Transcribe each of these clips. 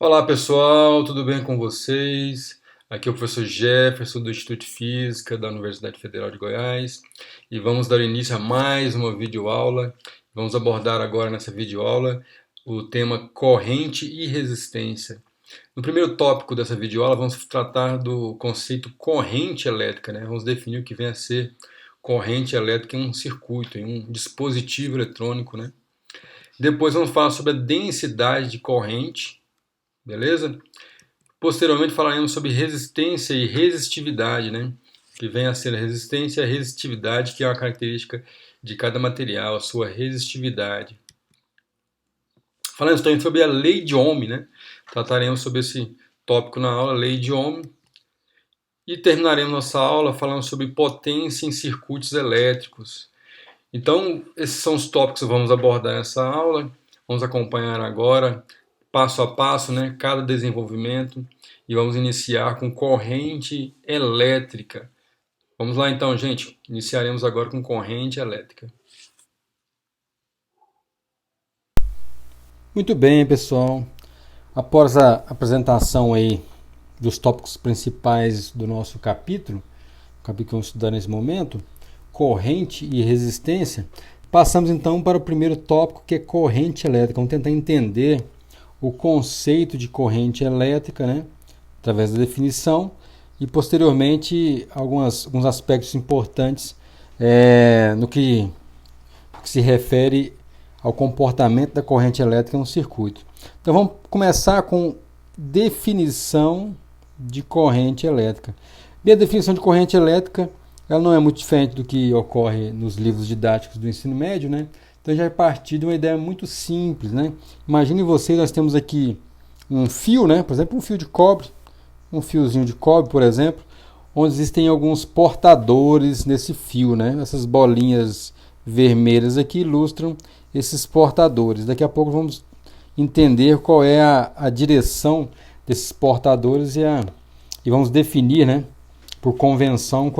Olá pessoal, tudo bem com vocês? Aqui é o professor Jefferson do Instituto de Física da Universidade Federal de Goiás e vamos dar início a mais uma videoaula. Vamos abordar agora nessa videoaula o tema corrente e resistência. No primeiro tópico dessa videoaula vamos tratar do conceito corrente elétrica, né? Vamos definir o que vem a ser corrente elétrica em um circuito, em um dispositivo eletrônico, né? Depois vamos falar sobre a densidade de corrente. Beleza? Posteriormente falaremos sobre resistência e resistividade, né? Que vem a ser a resistência e a resistividade, que é uma característica de cada material, a sua resistividade. Falaremos também sobre a lei de Ohm, né? Trataremos sobre esse tópico na aula, lei de Ohm. E terminaremos nossa aula falando sobre potência em circuitos elétricos. Então, esses são os tópicos que vamos abordar nessa aula. Vamos acompanhar agora passo a passo, né, cada desenvolvimento, e vamos iniciar com corrente elétrica. Vamos lá então, gente. Iniciaremos agora com corrente elétrica. Muito bem, pessoal. Após a apresentação aí dos tópicos principais do nosso capítulo, o capítulo que vamos estudar nesse momento, corrente e resistência, passamos então para o primeiro tópico, que é corrente elétrica. Vamos tentar entender o conceito de corrente elétrica, né, através da definição, e posteriormente alguns aspectos importantes no que se refere ao comportamento da corrente elétrica no circuito. Então vamos começar com definição de corrente elétrica. E a definição de corrente elétrica, ela não é muito diferente do que ocorre nos livros didáticos do ensino médio, né? Então já é partir de uma ideia muito simples, né? Imagine vocês, nós temos aqui um fio, né? Por exemplo, um fio de cobre, um fiozinho de cobre, por exemplo, onde existem alguns portadores nesse fio, né? Essas bolinhas vermelhas aqui ilustram esses portadores. Daqui a pouco vamos entender qual é a direção desses portadores e vamos definir, né, por convenção,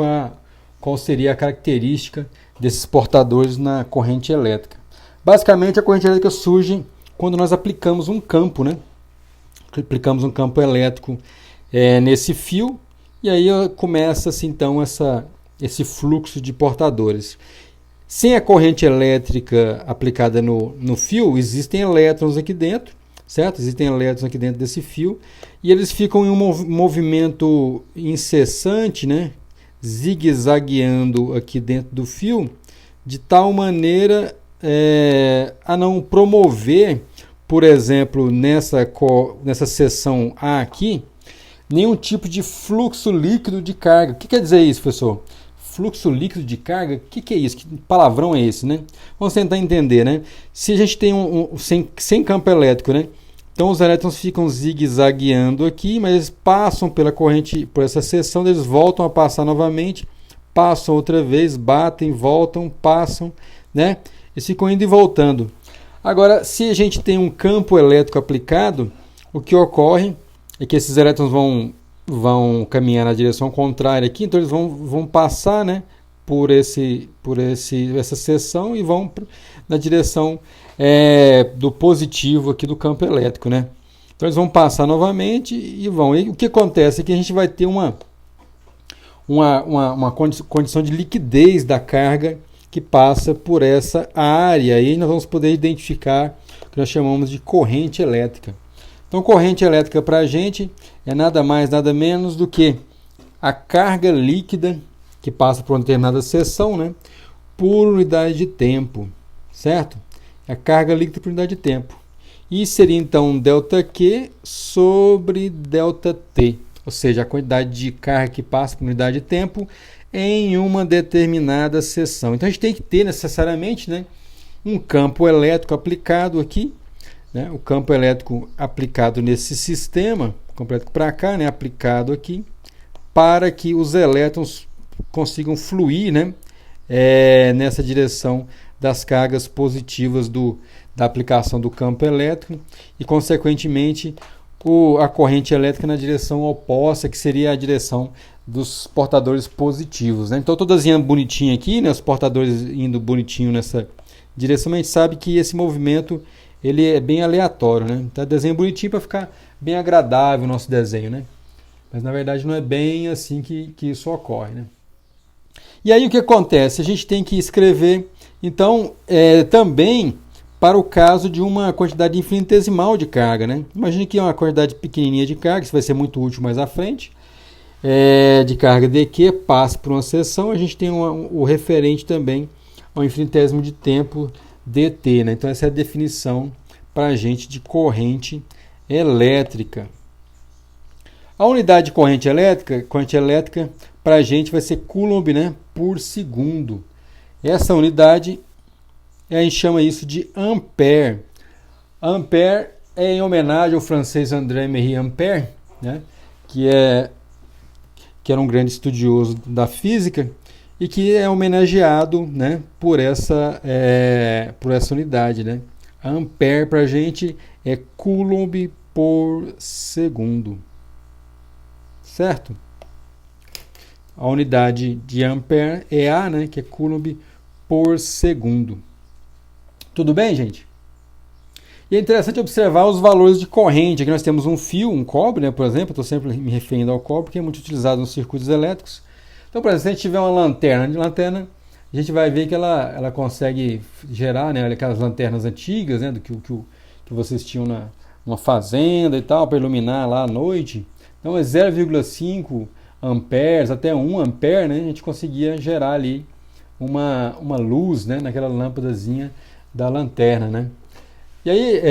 qual seria a característica desses portadores na corrente elétrica. Basicamente, a corrente elétrica surge quando nós aplicamos um campo, né? Aplicamos um campo elétrico nesse fio, e aí começa-se então esse fluxo de portadores. Sem a corrente elétrica aplicada no fio, existem elétrons aqui dentro, certo? Existem elétrons aqui dentro desse fio, e eles ficam em um movimento incessante, né? Zigue-zagueando aqui dentro do fio, de tal maneira a não promover, por exemplo, nessa seção A aqui, nenhum tipo de fluxo líquido de carga. O que quer dizer isso, professor? Fluxo líquido de carga? O que é isso? Que palavrão é esse, né? Vamos tentar entender, né? Se a gente tem sem campo elétrico, né? Então os elétrons ficam zigue-zagueando aqui, mas eles passam pela corrente, por essa seção, eles voltam a passar novamente, passam outra vez, batem, voltam, passam, né? Eles ficam indo e voltando. Agora, se a gente tem um campo elétrico aplicado, o que ocorre é que esses elétrons vão caminhar na direção contrária aqui, então eles vão passar, né, por essa seção e vão na direção do positivo aqui do campo elétrico, né? Então eles vão passar novamente e vão. E o que acontece é que a gente vai ter uma condição de liquidez da carga que passa por essa área, e aí nós vamos poder identificar o que nós chamamos de corrente elétrica. Então, corrente elétrica para a gente é nada mais, nada menos do que a carga líquida que passa por uma determinada seção, né, por unidade de tempo, certo? A carga líquida por unidade de tempo. E seria então ΔQ sobre ΔT, ou seja, a quantidade de carga que passa por unidade de tempo em uma determinada seção. Então a gente tem que ter necessariamente, né, um campo elétrico aplicado aqui, né, o campo elétrico aplicado nesse sistema, campo elétrico para cá, né, aplicado aqui, para que os elétrons consigam fluir, né, nessa direção das cargas positivas da aplicação do campo elétrico e, consequentemente, a corrente elétrica na direção oposta, que seria a direção dos portadores positivos, né? Então, todas indo bonitinho aqui, né, os portadores indo bonitinho nessa direção, a gente sabe que esse movimento ele é bem aleatório, né? Então, desenho bonitinho para ficar bem agradável o nosso desenho, né? Mas na verdade não é bem assim que isso ocorre, né? E aí o que acontece? A gente tem que escrever, então, também para o caso de uma quantidade infinitesimal de carga, né? Imagine que é uma quantidade pequenininha de carga, isso vai ser muito útil mais à frente, de carga dq, passa por uma seção, a gente tem o referente também ao infinitésimo de tempo dt, né? Então essa é a definição para a gente de corrente elétrica. A unidade de corrente elétrica para a gente vai ser Coulomb, né, por segundo. Essa unidade, a gente chama isso de ampere. Ampere é em homenagem ao francês André-Marie Ampère, né, que era um grande estudioso da física e que é homenageado, né, por essa unidade, né. A ampere para a gente é Coulomb por segundo. Certo? A unidade de ampere é A, né, que é Coulomb por segundo. Tudo bem, gente? E é interessante observar os valores de corrente. Aqui nós temos um fio, um cobre, né, por exemplo. Estou sempre me referindo ao cobre, que é muito utilizado nos circuitos elétricos. Então, por exemplo, se a gente tiver uma lanterna, a gente vai ver que ela consegue gerar, né, aquelas lanternas antigas, né, que vocês tinham numa fazenda e tal, para iluminar lá à noite. Então é 0,5 amperes até 1 ampere, né? A gente conseguia gerar ali uma luz, né, naquela lâmpadazinha da lanterna, né? E aí,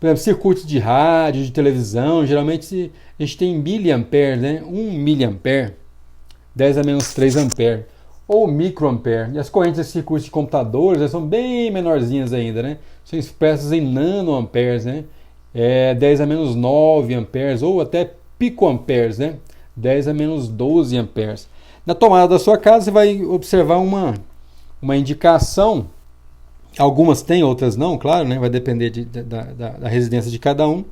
por exemplo, circuitos de rádio, de televisão, geralmente a gente tem miliamperes, né? 1 miliampere, 10 a menos 3 ampere, ou microampere. E as correntes de circuitos de computadores são bem menorzinhas ainda, né? São expressas em nanoamperes, né? 10 a menos 9 amperes, ou até picoamperes, né? 10 a menos 12 amperes. Na tomada da sua casa, você vai observar uma indicação. Algumas têm, outras não, claro, né? Vai depender da residência de cada um.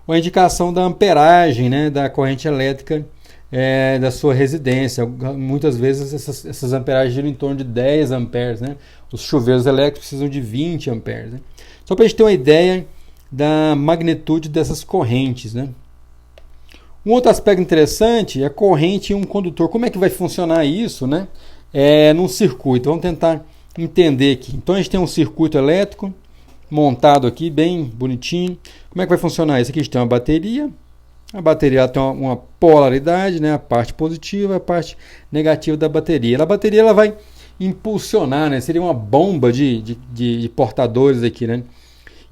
Uma indicação da amperagem, né, da corrente elétrica da sua residência. Muitas vezes essas amperagens giram em torno de 10 amperes, né? Os chuveiros elétricos precisam de 20 amperes, né? Só para a gente ter uma ideia da magnitude dessas correntes, né? Um outro aspecto interessante é a corrente em um condutor. Como é que vai funcionar isso, né? Num circuito. Vamos tentar entender aqui. Então a gente tem um circuito elétrico montado aqui, bem bonitinho. Como é que vai funcionar isso? Aqui a gente tem uma bateria. A bateria tem uma polaridade, né? A parte positiva e a parte negativa da bateria. A bateria ela vai impulsionar, né? Seria uma bomba de portadores aqui, né?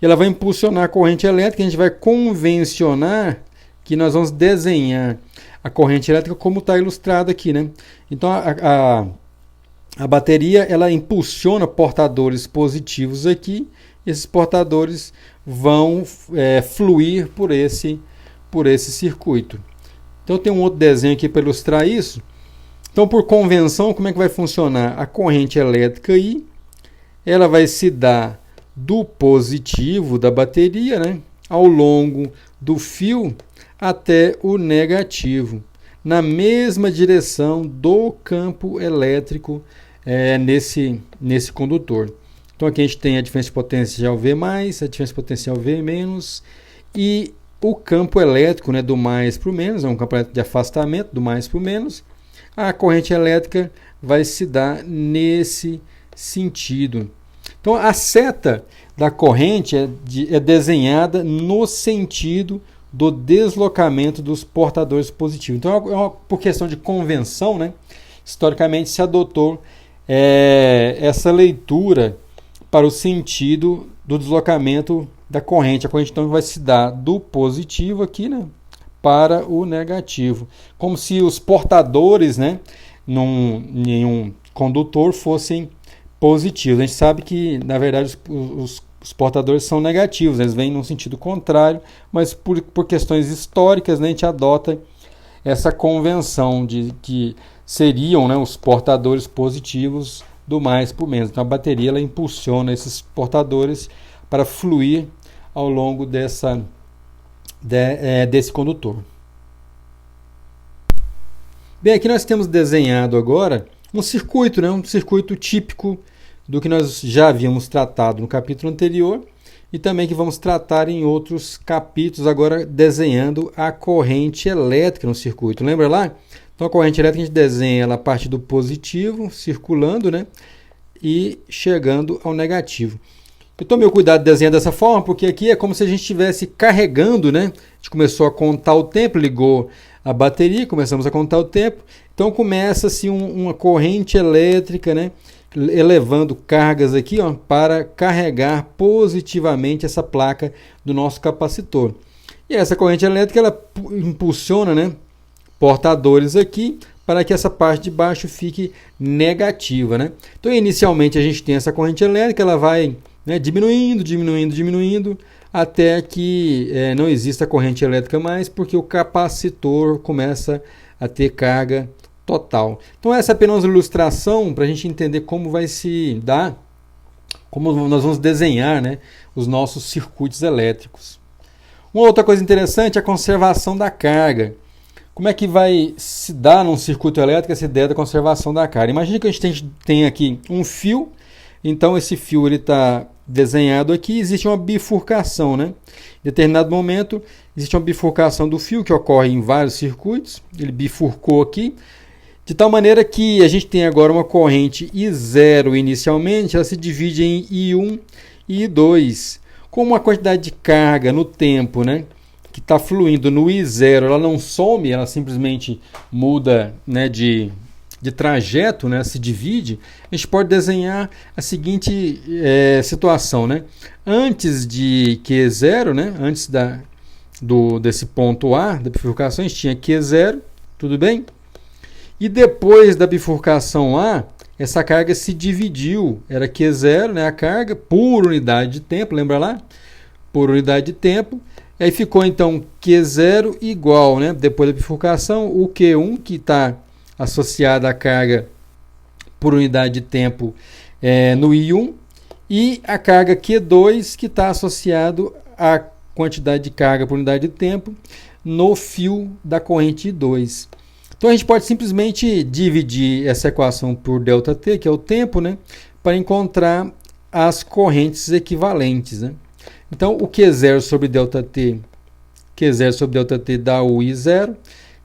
E ela vai impulsionar a corrente elétrica. A gente vai convencionar que nós vamos desenhar a corrente elétrica como está ilustrado aqui, né? Então a bateria ela impulsiona portadores positivos aqui. Esses portadores vão fluir por esse circuito. Então tem um outro desenho aqui para ilustrar isso. Então, por convenção, como é que vai funcionar? A corrente elétrica aí, ela vai se dar do positivo da bateria, né, ao longo do fio até o negativo, na mesma direção do campo elétrico nesse condutor. Então aqui a gente tem a diferença potencial V+, a diferença potencial V-, e o campo elétrico, né, do mais para o menos, é um campo elétrico de afastamento do mais para o menos. A corrente elétrica vai se dar nesse sentido. Então a seta da corrente é desenhada no sentido do deslocamento dos portadores positivos. Então por questão de convenção, né, historicamente se adotou essa leitura para o sentido do deslocamento da corrente. A corrente então vai se dar do positivo aqui, né, para o negativo, como se os portadores, né, em um condutor fossem positivos. A gente sabe que na verdade os portadores são negativos, eles vêm no sentido contrário, mas por questões históricas, né, a gente adota essa convenção de que seriam, né, os portadores positivos do mais para o menos. Então a bateria ela impulsiona esses portadores para fluir ao longo desse condutor. Bem, aqui nós temos desenhado agora um circuito, né, um circuito típico do que nós já havíamos tratado no capítulo anterior. e também que vamos tratar em outros capítulos, agora desenhando a corrente elétrica no circuito. Lembra lá? Então a corrente elétrica a gente desenha ela a partir do positivo, circulando, né? E chegando ao negativo. Eu tomei o cuidado de desenhar dessa forma, porque aqui é como se a gente estivesse carregando, né? A gente começou a contar o tempo, ligou a bateria, começamos a contar o tempo. Então começa-se uma corrente elétrica, né? Elevando cargas aqui, ó, para carregar positivamente essa placa do nosso capacitor. E essa corrente elétrica ela impulsiona, né, portadores aqui para que essa parte de baixo fique negativa, né? Então inicialmente a gente tem essa corrente elétrica, ela vai, né, diminuindo até que não exista corrente elétrica mais, porque o capacitor começa a ter carga total. Então essa é apenas uma ilustração para a gente entender como vai se dar, como nós vamos desenhar, né, os nossos circuitos elétricos. Uma outra coisa interessante é a conservação da carga. Como é que vai se dar num circuito elétrico essa ideia da conservação da carga? Imagina que a gente tem aqui um fio, então esse fio está desenhado aqui, existe uma bifurcação, né? Em determinado momento existe uma bifurcação do fio que ocorre em vários circuitos, ele bifurcou aqui, de tal maneira que a gente tem agora uma corrente I0 inicialmente, ela se divide em I1 e I2, com uma quantidade de carga no tempo, né, que está fluindo no I0, ela não some, ela simplesmente muda, né, de trajeto, né, se divide. A gente pode desenhar a seguinte situação, né? Antes de Q0, né, antes desse ponto A, da bifurcação, a gente tinha Q0, tudo bem? E depois da bifurcação A, essa carga se dividiu, era Q0, né, a carga, por unidade de tempo, lembra lá? Por unidade de tempo. Aí ficou então Q0 igual, né, depois da bifurcação, o Q1, que está associado à carga por unidade de tempo no I1, e a carga Q2, que está associado à quantidade de carga por unidade de tempo no fio da corrente I2. Então a gente pode simplesmente dividir essa equação por ΔT, que é o tempo, né, para encontrar as correntes equivalentes, né? Então o Q0 sobre ΔT dá o I0,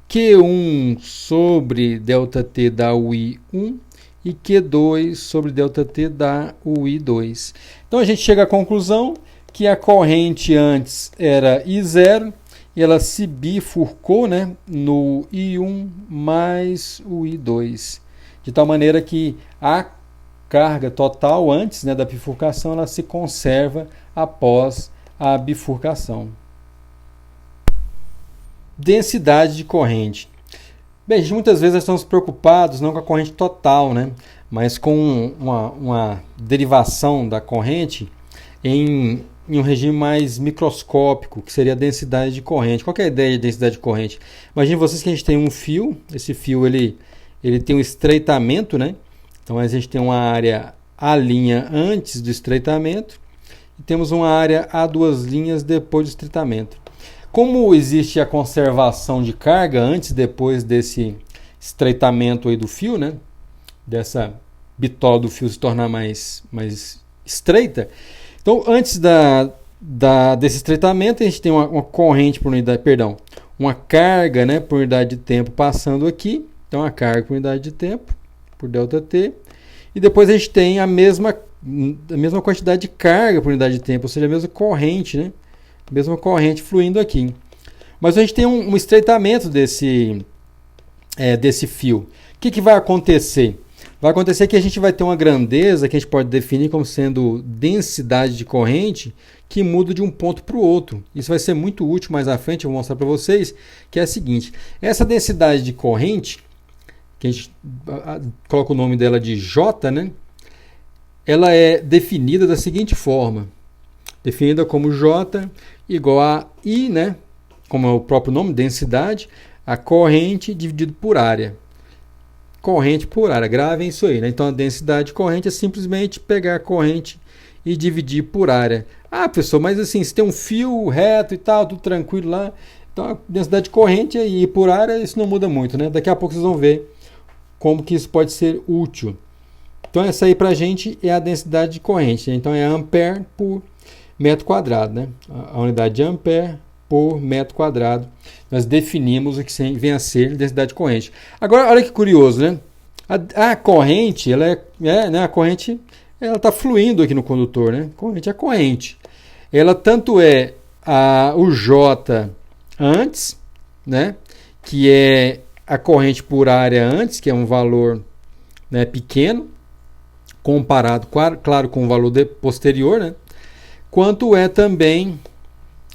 Q1 sobre ΔT dá o I1 e Q2 sobre ΔT dá o I2. Então a gente chega à conclusão que a corrente antes era I0, e ela se bifurcou, né, no I1 mais o I2, de tal maneira que a carga total antes, né, da bifurcação ela se conserva após a bifurcação. Densidade de corrente. Bem, muitas vezes nós estamos preocupados não com a corrente total, né, mas com uma derivação da corrente em um regime mais microscópico, que seria a densidade de corrente. Qual que é a ideia de densidade de corrente? Imagine vocês que a gente tem um fio, esse fio ele tem um estreitamento, né? Então a gente tem uma área A' antes do estreitamento e temos uma área A2' depois do estreitamento. Como existe a conservação de carga antes e depois desse estreitamento aí do fio, né? Dessa bitola do fio se tornar mais estreita. Então, antes desse estreitamento, a gente tem uma corrente por unidade, uma carga, né, por unidade de tempo passando aqui. Então, a carga por unidade de tempo, por ΔT. E depois a gente tem a mesma quantidade de carga por unidade de tempo, ou seja, a mesma corrente, né? A mesma corrente fluindo aqui. Mas a gente tem um estreitamento desse fio. O que vai acontecer? Vai acontecer que a gente vai ter uma grandeza que a gente pode definir como sendo densidade de corrente que muda de um ponto para o outro. Isso vai ser muito útil mais à frente, eu vou mostrar para vocês, que é a seguinte. Essa densidade de corrente, que a gente coloca o nome dela de J, né? Ela é definida da seguinte forma. Definida como J igual a I, né? Como é o próprio nome, densidade, a corrente dividido por área. Corrente por área, gravem isso aí, né? Então a densidade de corrente é simplesmente pegar a corrente e dividir por área. Ah, professor, mas assim, se tem um fio reto e tal, tudo tranquilo lá, então a densidade de corrente e por área, isso não muda muito, né? Daqui a pouco vocês vão ver como que isso pode ser útil. Então essa aí pra gente é a densidade de corrente, né? Então é ampere por metro quadrado, né? A unidade de ampere por metro quadrado. Nós definimos o que vem a ser densidade de corrente. Agora, olha que curioso, né? A corrente, né? A corrente, ela está fluindo aqui no condutor, né? Corrente é corrente. Ela tanto é o J antes, né? Que é a corrente por área antes, que é um valor, né, pequeno, comparado, claro, com o valor posterior, né? Quanto é também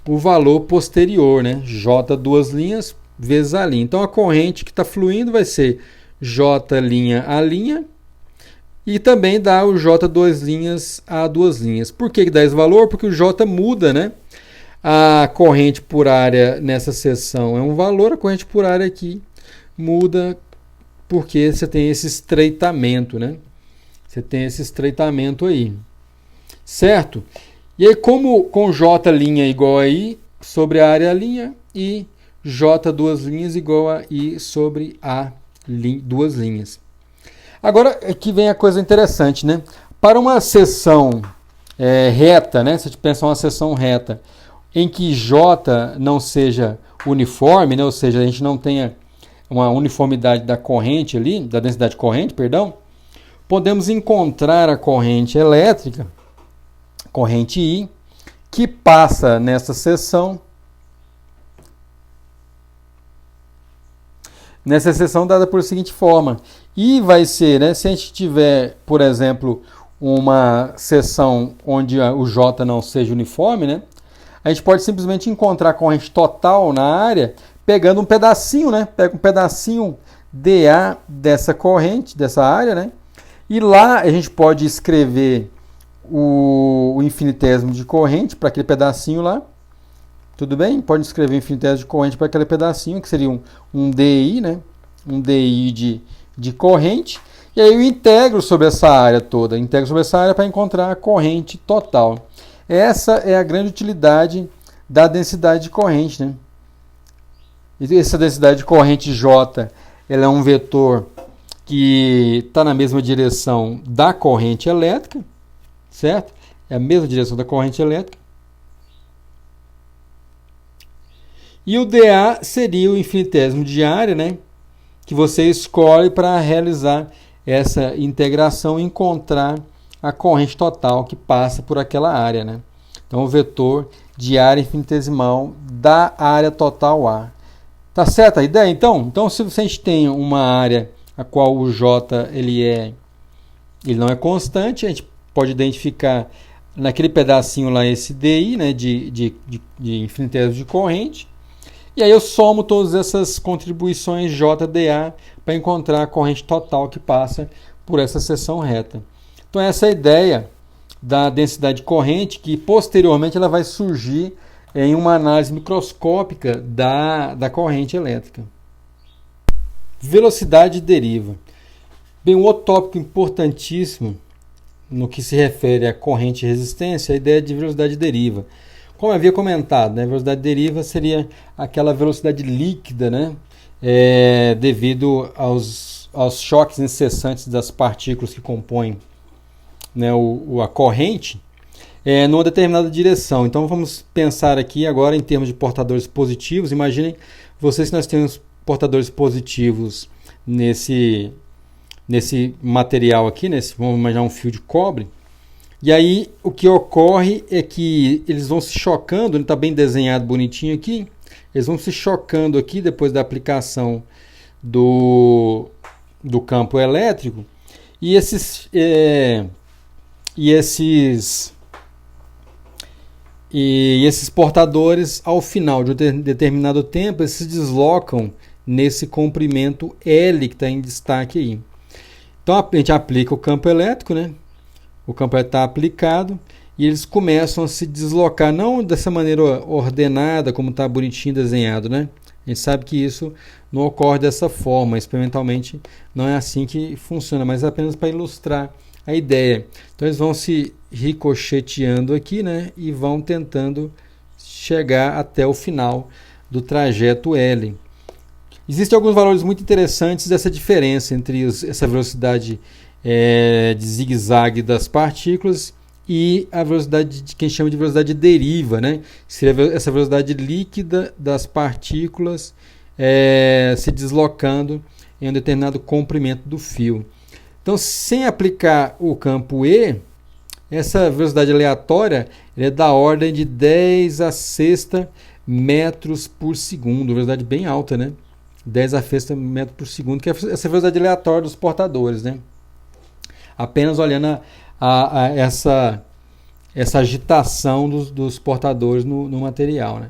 o valor posterior, né? J duas linhas vezes a linha. Então a corrente que está fluindo vai ser J linha a linha e também dá o J duas linhas a duas linhas. Por que dá esse valor? Porque o J muda, né? A corrente por área nessa seção é um valor, a corrente por área aqui muda porque você tem esse estreitamento, né? Você tem esse estreitamento aí, certo? E aí, como com J linha igual a I sobre a área linha e J duas linhas igual a I sobre A duas linhas. Agora, aqui vem a coisa interessante, né? Para uma seção reta, né? Se a gente pensar uma seção reta, em que J não seja uniforme, né? Ou seja, a gente não tenha uma uniformidade da corrente ali, da densidade de corrente, perdão, podemos encontrar a corrente elétrica, corrente I, que passa nessa seção dada por seguinte forma. I vai ser, né, se a gente tiver, por exemplo, uma seção onde o J não seja uniforme, né, a gente pode simplesmente encontrar a corrente total na área pegando um pedacinho, né, pega um pedacinho dA dessa corrente, dessa área, né, e lá a gente pode escrever o infinitésimo de corrente para aquele pedacinho lá. Tudo bem? Pode escrever o infinitésimo de corrente para aquele pedacinho, que seria um DI, né? Um DI de corrente. E aí eu integro sobre essa área toda. Integro sobre essa área para encontrar a corrente total. Essa é a grande utilidade da densidade de corrente, né? E essa densidade de corrente J, ela é um vetor que está na mesma direção da corrente elétrica, certo? É a mesma direção da corrente elétrica. E o dA seria o infinitésimo de área, né? Que você escolhe para realizar essa integração e encontrar a corrente total que passa por aquela área, né? Então, o vetor de área infinitesimal da área total A. Tá certa a ideia? Então se a gente tem uma área a qual o J ele não é constante, a gente pode identificar naquele pedacinho lá esse DI, né, de infinitésimo de corrente. E aí eu somo todas essas contribuições JDA para encontrar a corrente total que passa por essa seção reta. Então essa é a ideia da densidade de corrente, que posteriormente ela vai surgir em uma análise microscópica da corrente elétrica. Velocidade de deriva. Bem, um outro tópico importantíssimo no que se refere à corrente e resistência é a ideia de velocidade de deriva. Como eu havia comentado, né, a velocidade de deriva seria aquela velocidade líquida, né, devido aos choques incessantes das partículas que compõem, né, a corrente, numa determinada direção. Então vamos pensar aqui agora em termos de portadores positivos. Imaginem vocês que nós temos portadores positivos nesse material aqui, vamos imaginar um fio de cobre. E aí o que ocorre é que eles vão se chocando, ele está bem desenhado bonitinho aqui, eles vão se chocando aqui depois da aplicação do campo elétrico, e esses portadores, ao final de um determinado tempo, eles se deslocam nesse comprimento L que está em destaque aí. Então a gente aplica o campo elétrico, né? O campo está aplicado e eles começam a se deslocar, não dessa maneira ordenada, como está bonitinho desenhado, né? A gente sabe que isso não ocorre dessa forma, experimentalmente não é assim que funciona, mas é apenas para ilustrar a ideia. Então eles vão se ricocheteando aqui, né? E vão tentando chegar até o final do trajeto L. Existem alguns valores muito interessantes dessa diferença entre essa velocidade de zigue-zague das partículas e a velocidade que a gente chama de velocidade de deriva, né? Seria essa velocidade líquida das partículas se deslocando em um determinado comprimento do fio. Então, sem aplicar o campo E, essa velocidade aleatória é da ordem de 10 a sexta metros por segundo, velocidade bem alta, né? 10 a sexta metros por segundo, que é essa velocidade aleatória dos portadores, né? Apenas olhando essa agitação dos portadores no material, né?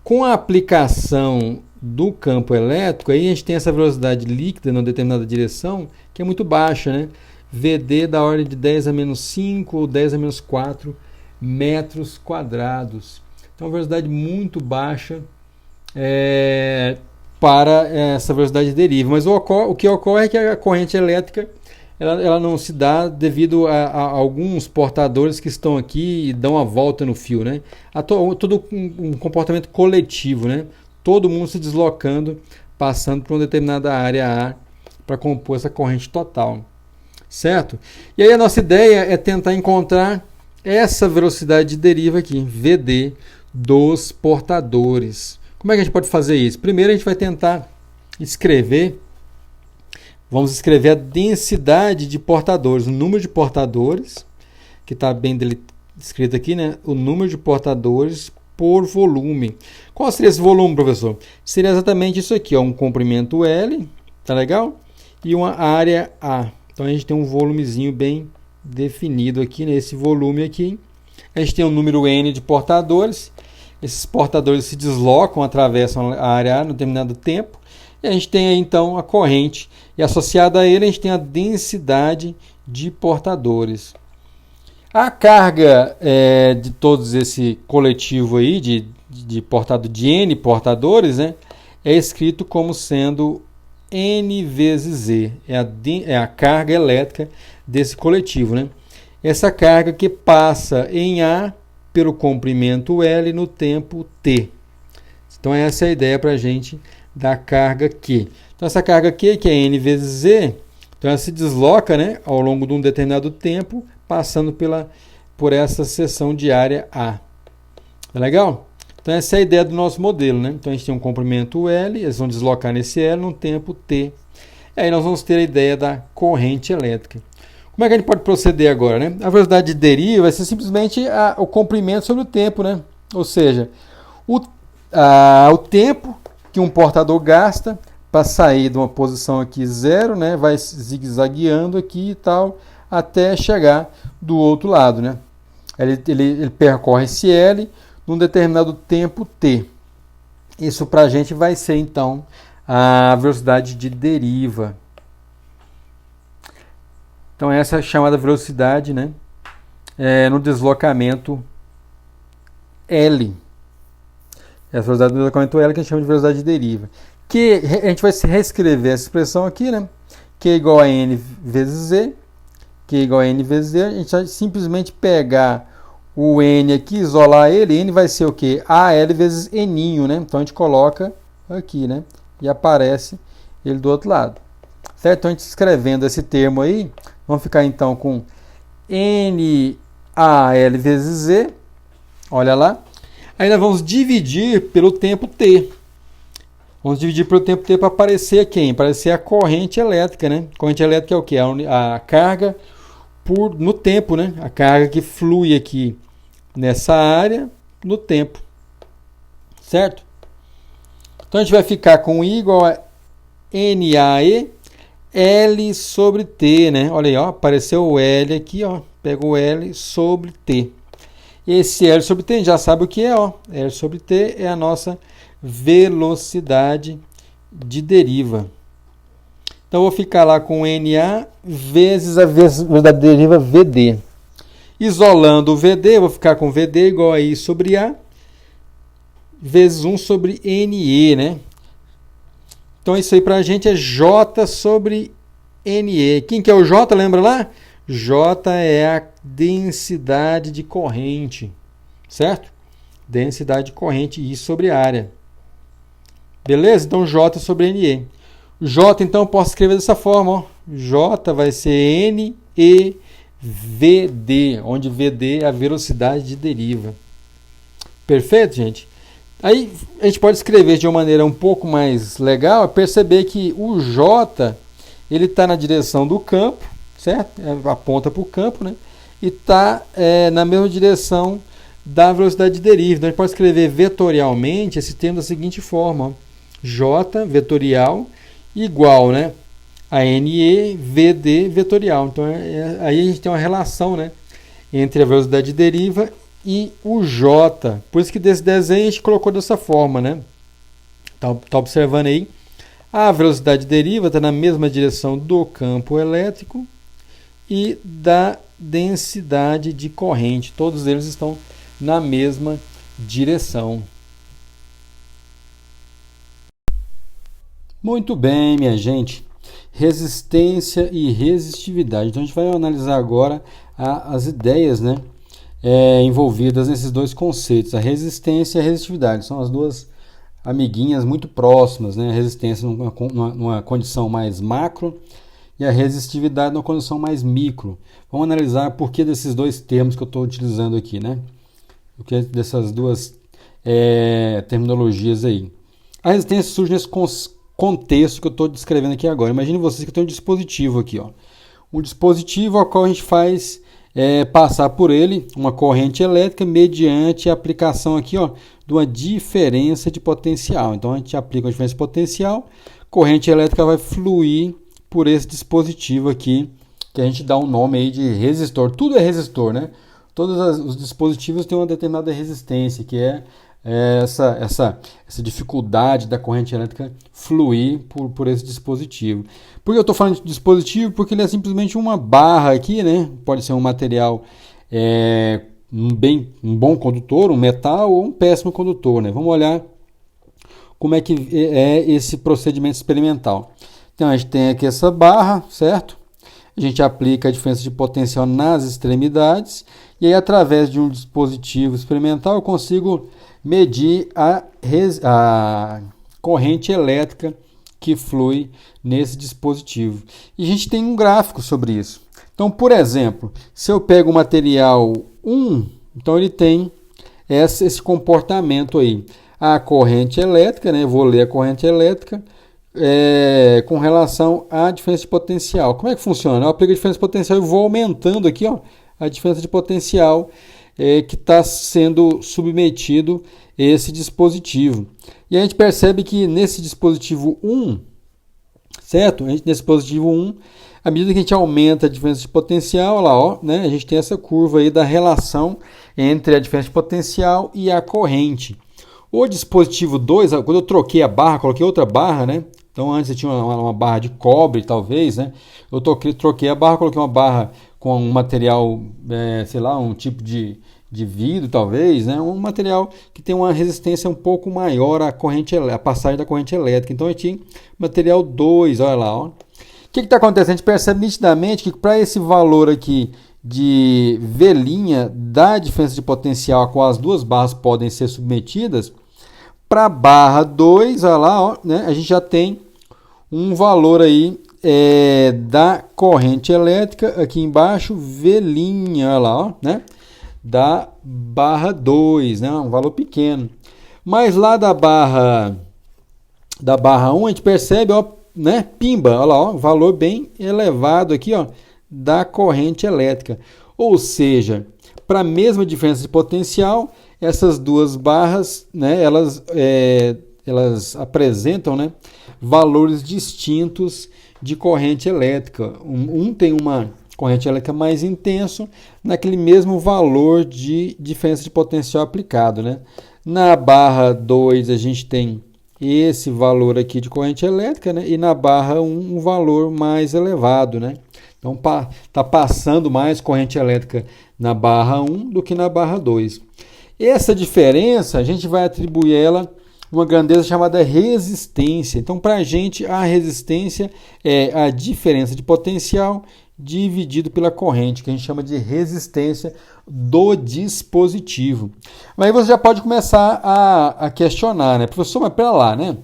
Com a aplicação do campo elétrico, aí a gente tem essa velocidade líquida numa determinada direção, que é muito baixa, né? VD da ordem de 10 a menos 5 ou 10 a menos 4 metros quadrados. Então, uma velocidade muito baixa para essa velocidade de deriva. Mas o que ocorre é que a corrente elétrica ela não se dá devido a alguns portadores que estão aqui e dão a volta no fio, né? Todo um comportamento coletivo, né? Todo mundo se deslocando, passando por uma determinada área A para compor essa corrente total, certo? E aí a nossa ideia é tentar encontrar essa velocidade de deriva aqui, VD, dos portadores. Como é que a gente pode fazer isso? Primeiro a gente vai tentar escrever, vamos escrever a densidade de portadores, o número de portadores, que está bem escrito aqui, né? O número de portadores por volume. Qual seria esse volume, professor? Seria exatamente isso aqui, ó, um comprimento L, tá legal? E uma área A. Então a gente tem um volumezinho bem definido aqui, nesse volume aqui. A gente tem um número N de portadores. Esses portadores se deslocam, atravessam a área A no determinado tempo. E a gente tem aí então a corrente. E associada a ele a gente tem a densidade de portadores. A carga de todos esse coletivo aí, de N portadores, né, é escrito como sendo N vezes Z. É a carga elétrica desse coletivo, né? Essa carga que passa em A pelo comprimento L no tempo T. Então essa é a ideia para a gente da carga Q. Então essa carga Q, que é N vezes Z, então ela se desloca, né, ao longo de um determinado tempo, passando por essa seção de área A. Tá legal? Então essa é a ideia do nosso modelo, né? Então a gente tem um comprimento L, eles vão deslocar nesse L num tempo T. E aí nós vamos ter a ideia da corrente elétrica. Como é que a gente pode proceder agora, né? A velocidade de deriva vai ser simplesmente o comprimento sobre o tempo, né? Ou seja, o tempo que um portador gasta para sair de uma posição aqui 0, né? Vai zigue-zagueando aqui e tal, até chegar do outro lado, né? Ele percorre esse L num determinado tempo T. Isso para a gente vai ser, então, a velocidade de deriva. Então, essa é a chamada velocidade, né, no deslocamento L. Essa velocidade do deslocamento L que a gente chama de velocidade de deriva. Que a gente vai reescrever essa expressão aqui, né? Q igual a N vezes Z. Q igual a N vezes Z. A gente vai simplesmente pegar o N aqui, isolar ele. N vai ser o quê? AL vezes N, né? Então, a gente coloca aqui, né? E aparece ele do outro lado. Certo? Então, a gente escrevendo esse termo aí, vamos ficar então com NAL vezes Z. Olha lá. Aí nós vamos dividir pelo tempo T. Vamos dividir pelo tempo T para aparecer quem? Aparecer a corrente elétrica, né? Corrente elétrica é o quê? A carga no tempo, né? A carga que flui aqui nessa área no tempo. Certo? Então a gente vai ficar com I igual a NAE L sobre T, né? Olha aí, ó, apareceu o L aqui, ó. Pega o L sobre T. E esse L sobre T, a gente já sabe o que é, ó. L sobre T é a nossa velocidade de deriva. Então, eu vou ficar lá com NA vezes a velocidade de deriva VD. Isolando o VD, eu vou ficar com VD igual a I sobre A vezes 1 sobre NE, né? Então, isso aí para a gente é J sobre NE. Quem que é o J? Lembra lá? J é a densidade de corrente, certo? Densidade de corrente, I sobre área. Beleza? Então, J sobre NE. J, então, eu posso escrever dessa forma, ó. J vai ser NE VD, onde VD é a velocidade de deriva. Perfeito, gente? Aí a gente pode escrever de uma maneira um pouco mais legal, perceber que o J ele está na direção do campo, certo? Aponta para o campo, né? E está na mesma direção da velocidade de deriva. Então a gente pode escrever vetorialmente esse termo da seguinte forma: ó. J vetorial igual, né, a NE VD vetorial. Então aí a gente tem uma relação, né, entre a velocidade de deriva e o J. Por isso que desse desenho a gente colocou dessa forma, né? Tá observando aí? A velocidade de deriva está na mesma direção do campo elétrico e da densidade de corrente. Todos eles estão na mesma direção. Muito bem, minha gente. Resistência e resistividade. Então a gente vai analisar agora as ideias, né, envolvidas nesses dois conceitos. A resistência e a resistividade são as duas amiguinhas muito próximas, né? A resistência numa condição mais macro e a resistividade numa condição mais micro. Vamos analisar por que desses dois termos que eu estou utilizando aqui, né? O que dessas duas terminologias aí. A resistência surge nesse contexto que eu estou descrevendo aqui agora. Imagine vocês que tem um dispositivo aqui, ó. Um dispositivo ao qual a gente faz passar por ele uma corrente elétrica mediante a aplicação aqui, ó, de uma diferença de potencial. Então a gente aplica uma diferença de potencial, corrente elétrica vai fluir por esse dispositivo aqui, que a gente dá um nome aí de resistor. Tudo é resistor, né? Todos os dispositivos têm uma determinada resistência, que é essa dificuldade da corrente elétrica fluir por esse dispositivo. Por que eu estou falando de dispositivo? Porque ele é simplesmente uma barra aqui, né? Pode ser um material um bom condutor, um metal ou um péssimo condutor, né? Vamos olhar como é que é esse procedimento experimental. Então a gente tem aqui essa barra, certo? A gente aplica a diferença de potencial nas extremidades e aí através de um dispositivo experimental eu consigo medir a corrente elétrica que flui nesse dispositivo. E a gente tem um gráfico sobre isso. Então, por exemplo, se eu pego o material 1, então ele tem esse comportamento aí. A corrente elétrica, né? Eu vou ler a corrente elétrica com relação à diferença de potencial. Como é que funciona? Eu aplico a diferença de potencial e vou aumentando aqui, ó, a diferença de potencial que está sendo submetido esse dispositivo. E a gente percebe que nesse dispositivo 1, certo? Nesse dispositivo 1, à medida que a gente aumenta a diferença de potencial, olha lá, ó, né? A gente tem essa curva aí da relação entre a diferença de potencial e a corrente. O dispositivo 2, quando eu troquei a barra, coloquei outra barra, né? Então antes eu tinha uma barra de cobre, talvez, né? Eu troquei a barra, coloquei uma barra com um material, sei lá, um tipo de vidro, talvez, né? Um material que tem uma resistência um pouco maior à passagem da corrente elétrica. Então eu tinha material 2, olha lá, ó. O que está acontecendo? A gente percebe nitidamente que para esse valor aqui de V' da diferença de potencial a qual as duas barras podem ser submetidas, para a barra 2, olha lá, ó, né, a gente já tem um valor aí da corrente elétrica aqui embaixo, V', olha lá, ó, né, da barra 2, né, um valor pequeno. Mas lá da barra 1 a gente percebe, ó, né, pimba, olha lá, ó, valor bem elevado aqui, ó, da corrente elétrica. Ou seja, para a mesma diferença de potencial, essas duas barras, né, elas apresentam, né, valores distintos de corrente elétrica. Um tem uma corrente elétrica mais intenso naquele mesmo valor de diferença de potencial aplicado, né? Na barra 2 a gente tem esse valor aqui de corrente elétrica, né? E na barra 1 um valor mais elevado, né? Então está passando mais corrente elétrica na barra 1 do que na barra 2. Essa diferença a gente vai atribuir ela uma grandeza chamada resistência. Então, para a gente, a resistência é a diferença de potencial dividido pela corrente, que a gente chama de resistência do dispositivo. Mas aí você já pode começar a questionar, né? Professor, mas para lá, né?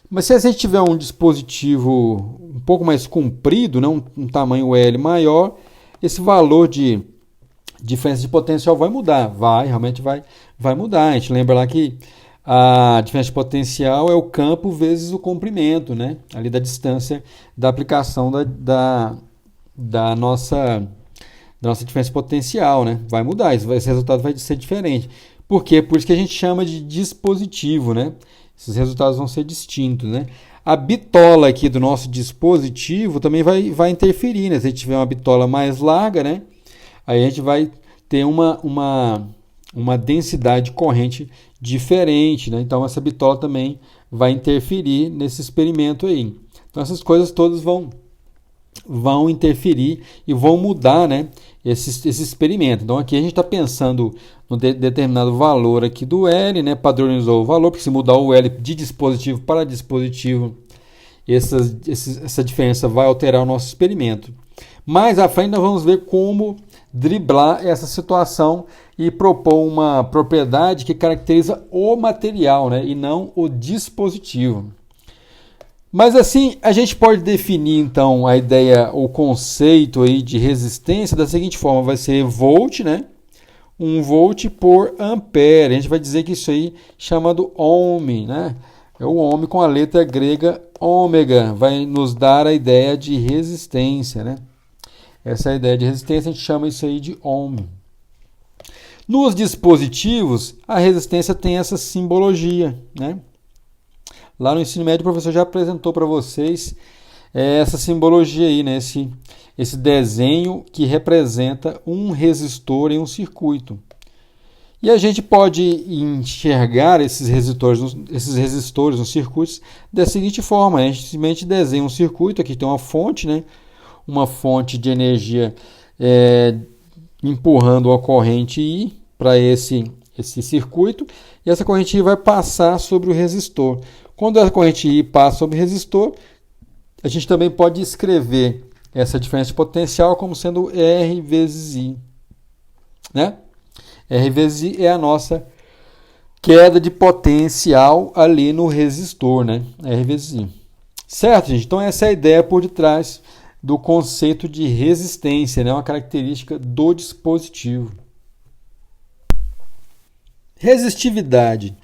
Mas se a gente tiver um dispositivo um pouco mais comprido, né? um tamanho L maior, esse valor de diferença de potencial vai mudar. Realmente vai mudar. A gente lembra lá que a diferença de potencial é o campo vezes o comprimento, né? Ali da distância da aplicação da nossa diferença potencial, né? Vai mudar, esse resultado vai ser diferente. Por quê? Por isso que a gente chama de dispositivo, né? Esses resultados vão ser distintos, né? A bitola aqui do nosso dispositivo também vai interferir, né? Se a gente tiver uma bitola mais larga, né? Aí a gente vai ter uma densidade de corrente diferente, né? Então essa bitola também vai interferir nesse experimento aí. Então essas coisas todas vão interferir e vão mudar, né, esse experimento. Então aqui a gente está pensando no determinado valor aqui do L, né, padronizou o valor, porque se mudar o L de dispositivo para dispositivo, essa diferença vai alterar o nosso experimento. Mais à frente nós vamos ver como driblar essa situação e propor uma propriedade que caracteriza o material, né, e não o dispositivo. Mas assim, a gente pode definir então a ideia, o conceito aí de resistência da seguinte forma, vai ser volt, né? 1 volt por ampere. A gente vai dizer que isso aí é chamado ohm, né? É o ohm com a letra grega ômega, vai nos dar a ideia de resistência, né? Essa é a ideia de resistência, a gente chama isso aí de ohm. Nos dispositivos, a resistência tem essa simbologia, né? Lá no ensino médio o professor já apresentou para vocês essa simbologia aí, né? Esse desenho que representa um resistor em um circuito. E a gente pode enxergar esses resistores nos circuitos da seguinte forma: a gente simplesmente desenha um circuito, aqui tem uma fonte, né? Uma fonte de energia empurrando a corrente I para esse circuito, e essa corrente I vai passar sobre o resistor. Quando a corrente I passa sobre o resistor, a gente também pode escrever essa diferença de potencial como sendo R vezes I, né? R vezes I é a nossa queda de potencial ali no resistor, né? R vezes I. Certo, gente? Então essa é a ideia por detrás do conceito de resistência, né? Uma característica do dispositivo. Resistividade.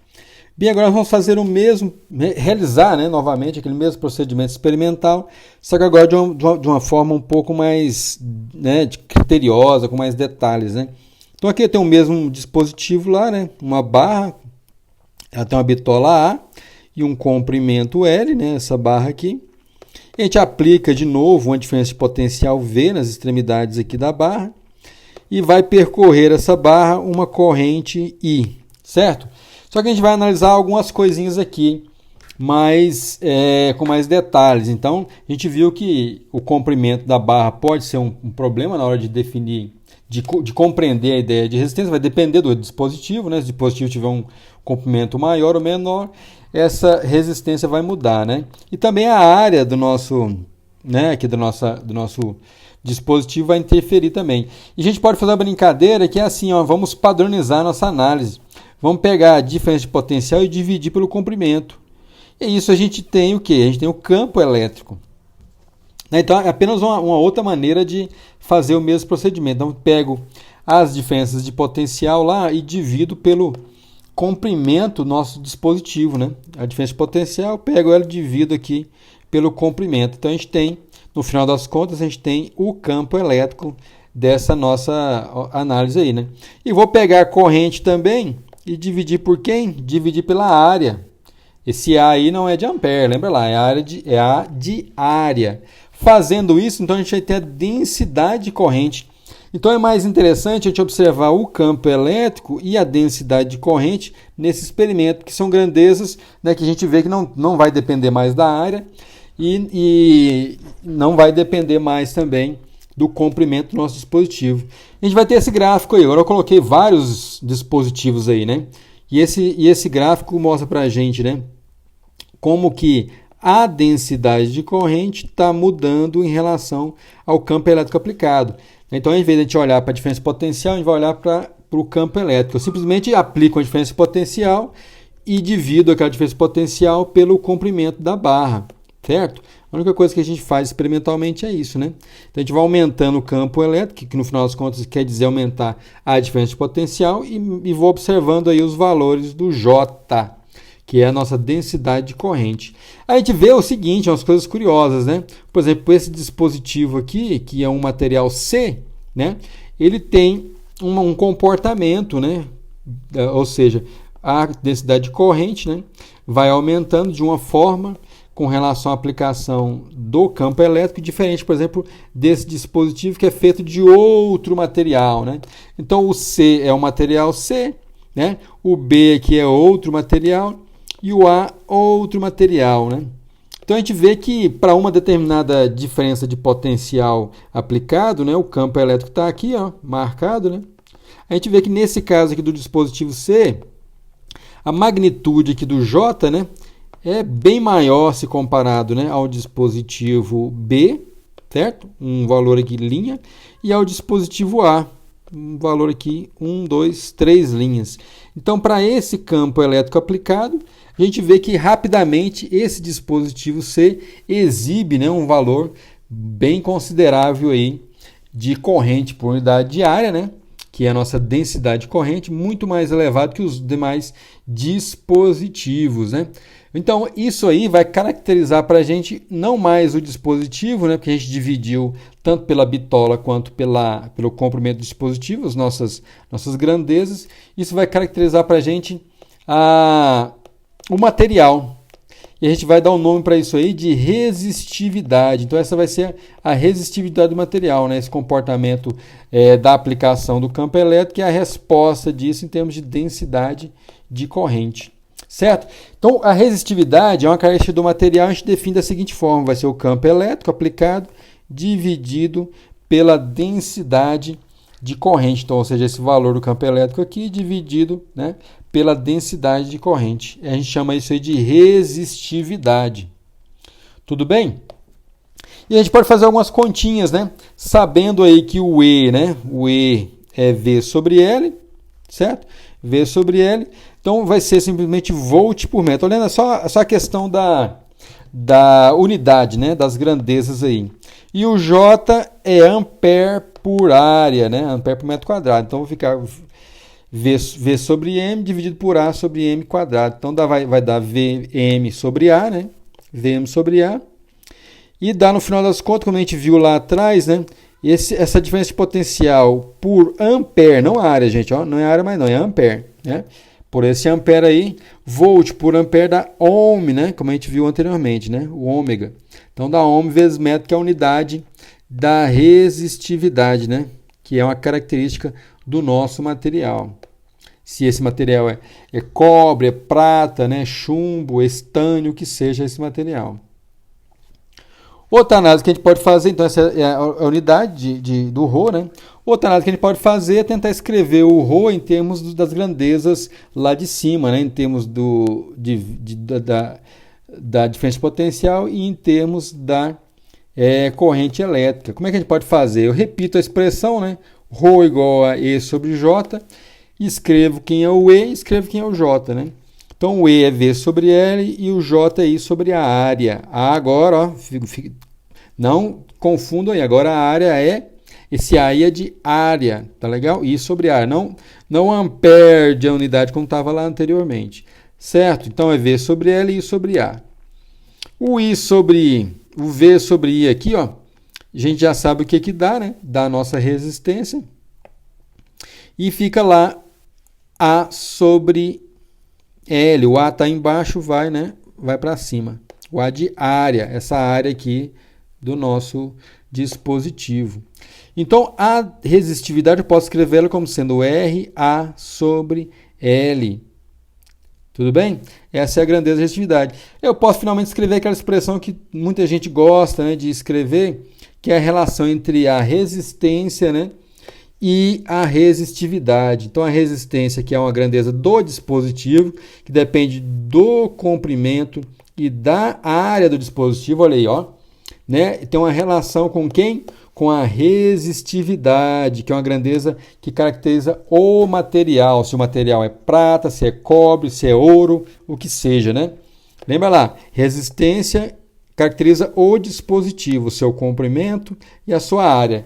Bem, agora nós vamos fazer o mesmo, realizar, né, novamente aquele mesmo procedimento experimental, só que agora de uma forma um pouco mais, né, criteriosa, com mais detalhes, né? Então aqui tem o mesmo dispositivo lá, né, uma barra, ela tem uma bitola A e um comprimento L, né, essa barra aqui. A gente aplica de novo uma diferença de potencial V nas extremidades aqui da barra e vai percorrer essa barra uma corrente I, certo? Só que a gente vai analisar algumas coisinhas aqui com mais detalhes. Então, a gente viu que o comprimento da barra pode ser um problema na hora de definir, de compreender a ideia de resistência. Vai depender do dispositivo, né? Se o dispositivo tiver um comprimento maior ou menor, essa resistência vai mudar, né? E também a área do nosso, né, aqui do nosso dispositivo vai interferir também. E a gente pode fazer uma brincadeira que é assim, ó, vamos padronizar nossa análise. Vamos pegar a diferença de potencial e dividir pelo comprimento. E isso a gente tem o quê? A gente tem o campo elétrico. Então é apenas uma outra maneira de fazer o mesmo procedimento. Então pego as diferenças de potencial lá e divido pelo comprimento do nosso dispositivo, né? A diferença de potencial, pego ela e divido aqui pelo comprimento. Então a gente tem, no final das contas, a gente tem o campo elétrico dessa nossa análise aí, né? E vou pegar a corrente também e dividir por quem? Dividir pela área. Esse A aí não é de ampere, lembra lá, é a de área. Fazendo isso, então a gente vai ter a densidade de corrente. Então é mais interessante a gente observar o campo elétrico e a densidade de corrente nesse experimento, que são grandezas, né, que a gente vê que não vai depender mais da área e não vai depender mais também do comprimento do nosso dispositivo. A gente vai ter esse gráfico aí. Agora eu coloquei vários dispositivos aí, né? E esse gráfico mostra para a gente, né, como que a densidade de corrente está mudando em relação ao campo elétrico aplicado. Então, em vez de a gente olhar para a diferença potencial, a gente vai olhar para o campo elétrico. Eu simplesmente aplico a diferença potencial e divido aquela diferença potencial pelo comprimento da barra, certo? A única coisa que a gente faz experimentalmente é isso, né? Então a gente vai aumentando o campo elétrico, que no final das contas quer dizer aumentar a diferença de potencial, e vou observando aí os valores do J, que é a nossa densidade de corrente. A gente vê o seguinte, umas coisas curiosas, né? Por exemplo, esse dispositivo aqui, que é um material C, né? Ele tem um comportamento, né? Ou seja, a densidade de corrente, né? Vai aumentando de uma forma com relação à aplicação do campo elétrico, diferente, por exemplo, desse dispositivo que é feito de outro material, né? Então, o C é o material C, né? O B aqui é outro material e o A outro material, né? Então, a gente vê que para uma determinada diferença de potencial aplicado, né? O campo elétrico está aqui, ó, marcado, né? A gente vê que nesse caso aqui do dispositivo C, a magnitude aqui do J, né, é bem maior se comparado, né, ao dispositivo B, certo? Um valor aqui linha, e ao dispositivo A, um valor aqui 1, 2, 3 linhas. Então, para esse campo elétrico aplicado, a gente vê que rapidamente esse dispositivo C exibe, né, um valor bem considerável aí de corrente por unidade de área, né? Que é a nossa densidade de corrente, muito mais elevado que os demais dispositivos, né? Então, isso aí vai caracterizar para a gente não mais o dispositivo, né? Porque a gente dividiu tanto pela bitola quanto pelo comprimento do dispositivo, as nossas grandezas. Isso vai caracterizar para a gente o material. E a gente vai dar um nome para isso aí de resistividade. Então, essa vai ser a resistividade do material, né? Esse comportamento da aplicação do campo elétrico e a resposta disso em termos de densidade de corrente. Certo? Então, a resistividade é uma característica do material, a gente define da seguinte forma: vai ser o campo elétrico aplicado dividido pela densidade de corrente. Então, ou seja, esse valor do campo elétrico aqui dividido, né, pela densidade de corrente. A gente chama isso aí de resistividade. Tudo bem? E a gente pode fazer algumas continhas, né? Sabendo aí que o E, né? O E é V sobre L, certo? V sobre L. Então, vai ser simplesmente volt por metro. Olhando só a questão da unidade, né? Das grandezas aí. E o J é ampere por área, né? Ampere por metro quadrado. Então, vou ficar V sobre M dividido por A sobre M quadrado. Então, vai dar Vm sobre A, né? Vm sobre A. E dá, no final das contas, como a gente viu lá atrás, né? Essa diferença de potencial por ampere, não a área, gente, ó, não é área mais não, é ampere, né? Por esse ampere aí, volt por ampere dá ohm, né? Como a gente viu anteriormente, né? O ômega. Então, dá ohm vezes metro, que é a unidade da resistividade, né? Que é uma característica do nosso material. Se esse material é cobre, é prata, né? Chumbo, estânio, que seja esse material. Outra análise que a gente pode fazer, então essa é a unidade do Rho, né? Outra análise que a gente pode fazer é tentar escrever o Rho em termos das grandezas lá de cima, né? Em termos da diferença de potencial e em termos da corrente elétrica. Como é que a gente pode fazer? Eu repito a expressão, né? Rho igual a E sobre J, escrevo quem é o E e escrevo quem é o J, né? Então, o E é V sobre L e o J é I sobre a área. Agora, ó, não confundam aí. Agora, a área esse aí é de área, tá legal? I sobre área. Não ampere de unidade como estava lá anteriormente. Certo? Então, é V sobre L e I sobre A. O V sobre I aqui, ó, a gente já sabe o que dá, né? Dá a nossa resistência. E fica lá A sobre L, o A está embaixo, vai para cima. O A de área, essa área aqui do nosso dispositivo. Então, a resistividade eu posso escrevê-la como sendo RA sobre L. Tudo bem? Essa é a grandeza da resistividade. Eu posso finalmente escrever aquela expressão que muita gente gosta, né, de escrever, que é a relação entre a resistência, né, e a resistividade. Então, a resistência, que é uma grandeza do dispositivo, que depende do comprimento e da área do dispositivo. Olha aí, ó, né? Tem uma relação com quem? Com a resistividade, que é uma grandeza que caracteriza o material. Se o material é prata, se é cobre, se é ouro, o que seja, né? Lembra lá, resistência caracteriza o dispositivo, o seu comprimento e a sua área.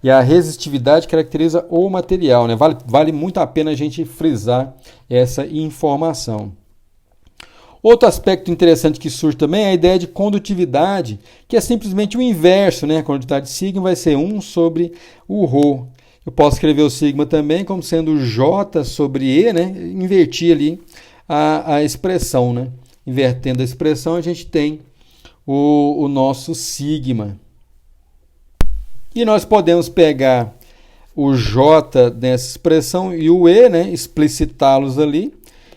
E a resistividade caracteriza o material, né? Vale muito a pena a gente frisar essa informação. Outro aspecto interessante que surge também é a ideia de condutividade, que é simplesmente o inverso, né? A condutividade de sigma vai ser 1 sobre o ρ. Eu posso escrever o sigma também como sendo J sobre E, né? Invertir ali a expressão, né? Invertendo a expressão, a gente tem o nosso sigma. E nós podemos pegar o J nessa expressão e o E, né, explicitá-los ali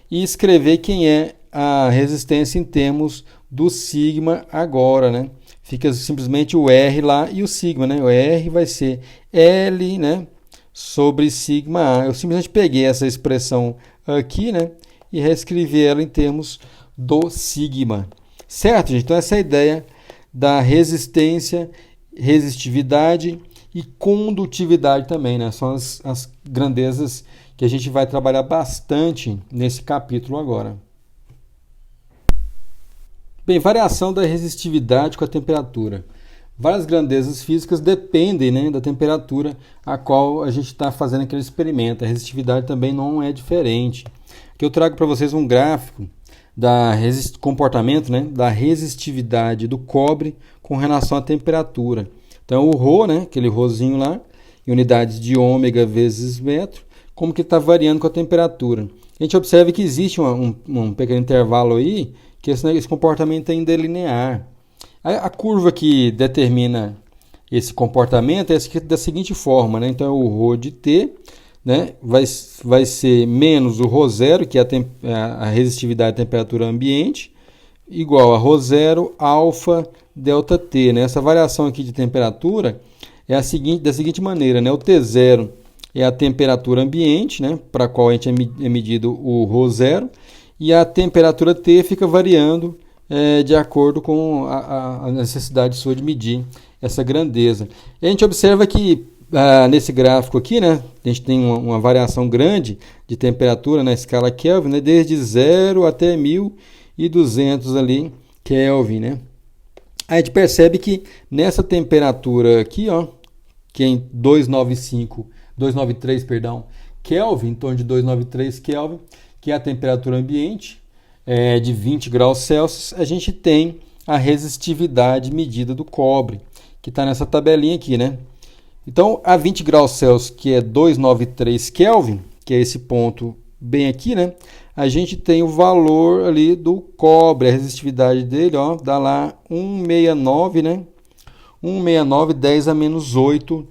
e escrever quem é a resistência em termos do sigma agora, né? Fica simplesmente o R lá e o sigma, né? O R vai ser L, né, sobre sigma A. Eu simplesmente peguei essa expressão aqui, né, e reescrevi ela em termos do sigma. Certo, gente? Então essa é a ideia da resistência, resistividade e condutividade também, né? São as grandezas que a gente vai trabalhar bastante nesse capítulo agora. Bem, variação da resistividade com a temperatura. Várias grandezas físicas dependem, né, da temperatura a qual a gente está fazendo aquele experimento. A resistividade também não é diferente. Aqui eu trago para vocês um gráfico comportamento, né, da resistividade do cobre com relação à temperatura. Então o ρ, né, aquele rhozinho lá, em unidades de ômega vezes metro, como que está variando com a temperatura. A gente observa que existe um pequeno intervalo aí, que esse comportamento ainda é linear. A curva que determina esse comportamento é da seguinte forma, né? Então o ρ de t, né, vai ser menos o ρ0, que é a resistividade à temperatura ambiente, igual a ρ0 alfa delta T. Né? Essa variação aqui de temperatura é da seguinte maneira, né? O T0 é a temperatura ambiente, né, para a qual a gente é medido o ρ0, e a temperatura T fica variando de acordo com a necessidade sua de medir essa grandeza. E a gente observa que nesse gráfico aqui, né, a gente tem uma variação grande de temperatura na escala Kelvin, né, desde 0 até 1200 ali, Kelvin, né. Aí a gente percebe que nessa temperatura aqui, ó, que é em 293, Kelvin, em torno de 293 Kelvin, que é a temperatura ambiente, de 20 graus Celsius, a gente tem a resistividade medida do cobre, que está nessa tabelinha aqui, né? Então, a 20 graus Celsius, que é 293 Kelvin, que é esse ponto bem aqui, né? A gente tem o valor ali do cobre, a resistividade dele, ó, dá lá 169, né? 169, 10 a menos 8